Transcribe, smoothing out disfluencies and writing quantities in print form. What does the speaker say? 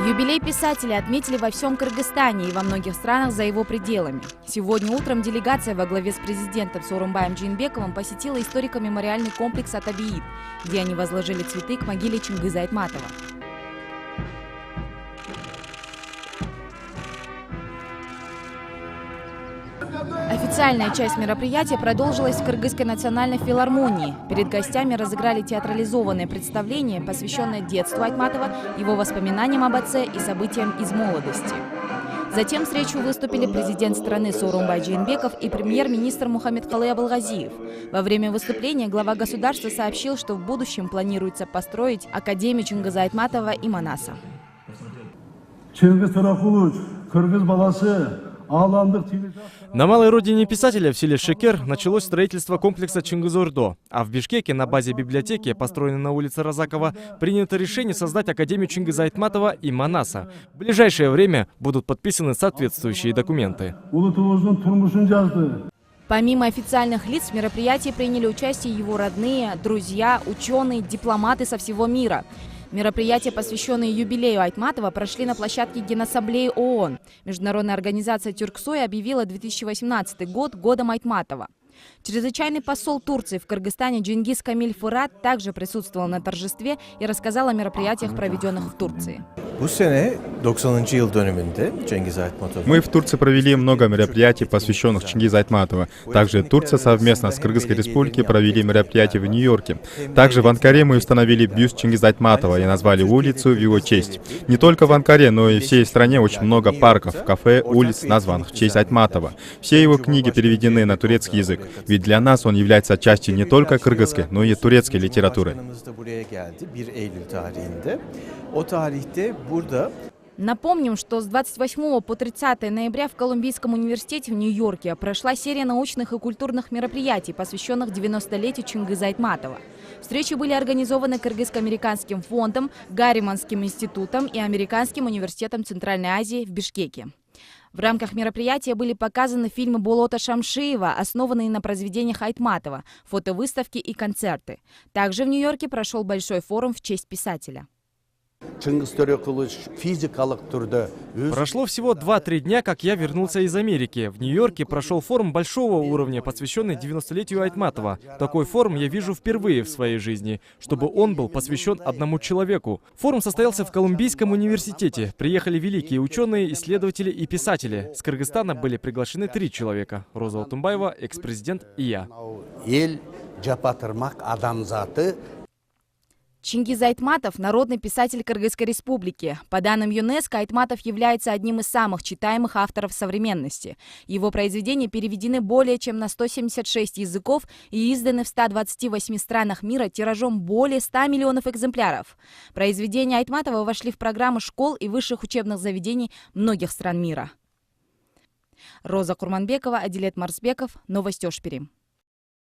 Юбилей писателя отметили во всем Кыргызстане и во многих странах за его пределами. Сегодня утром делегация во главе с президентом Сооронбаем Жээнбековым посетила историко-мемориальный комплекс Атабиит, где они возложили цветы к могиле Чингиза Айтматова. Официальная часть мероприятия продолжилась в Кыргызской национальной филармонии. Перед гостями разыграли театрализованное представление, посвященное детству Айтматова, его воспоминаниям об отце и событиям из молодости. Затем с речью выступили президент страны Сооронбай Жээнбеков и премьер-министр Мухаммедкалый Абылгазиев. Во время выступления глава государства сообщил, что в будущем планируется построить Академию Чингиза Айтматова и Манаса. На малой родине писателя в селе Шекер началось строительство комплекса Чингизордо, а в Бишкеке на базе библиотеки, построенной на улице Разакова, принято решение создать Академию Чингиза Айтматова и Манаса. В ближайшее время будут подписаны соответствующие документы. Помимо официальных лиц в мероприятии приняли участие его родные, друзья, ученые, дипломаты со всего мира. Мероприятия, посвященные юбилею Айтматова, прошли на площадке Генассамблеи ООН. Международная организация Тюрксой объявила 2018 год годом Айтматова. Чрезвычайный посол Турции в Кыргызстане Джингиз Камиль Фурат также присутствовал на торжестве и рассказал о мероприятиях, проведенных в Турции. Мы в Турции провели много мероприятий, посвященных Чингизу Айтматову. Также Турция совместно с Кыргызской республикой провели мероприятия в Нью-Йорке. Также в Анкаре мы установили бюст Чингиза Айтматова и назвали улицу в его честь. Не только в Анкаре, но и всей стране очень много парков, кафе, улиц, названных в честь Айтматова. Все его книги переведены на турецкий язык. Ведь для нас он является частью не только кыргызской, но и турецкой литературы. Напомним, что с 28 по 30 ноября в Колумбийском университете в Нью-Йорке прошла серия научных и культурных мероприятий, посвященных 90-летию Чингиза Айтматова. Встречи были организованы Кыргызско-американским фондом, Гарриманским институтом и Американским университетом Центральной Азии в Бишкеке. В рамках мероприятия были показаны фильмы Болота Шамшиева, основанные на произведениях Айтматова, фотовыставки и концерты. Также в Нью-Йорке прошел большой форум в честь писателя. Прошло всего 2-3 дня, как я вернулся из Америки. В Нью-Йорке прошел форум большого уровня, посвященный 90-летию Айтматова. Такой форум я вижу впервые в своей жизни, чтобы он был посвящен одному человеку. Форум состоялся в Колумбийском университете. Приехали великие ученые, исследователи и писатели. С Кыргызстана были приглашены 3 человека. Роза Отунбаева, экс-президент и я. Чингиз Айтматов – народный писатель Кыргызской республики. По данным ЮНЕСКО, Айтматов является одним из самых читаемых авторов современности. Его произведения переведены более чем на 176 языков и изданы в 128 странах мира тиражом более 100 миллионов экземпляров. Произведения Айтматова вошли в программы школ и высших учебных заведений многих стран мира. Роза Курманбекова, Адилет Марсбеков, Новости Ошпирим.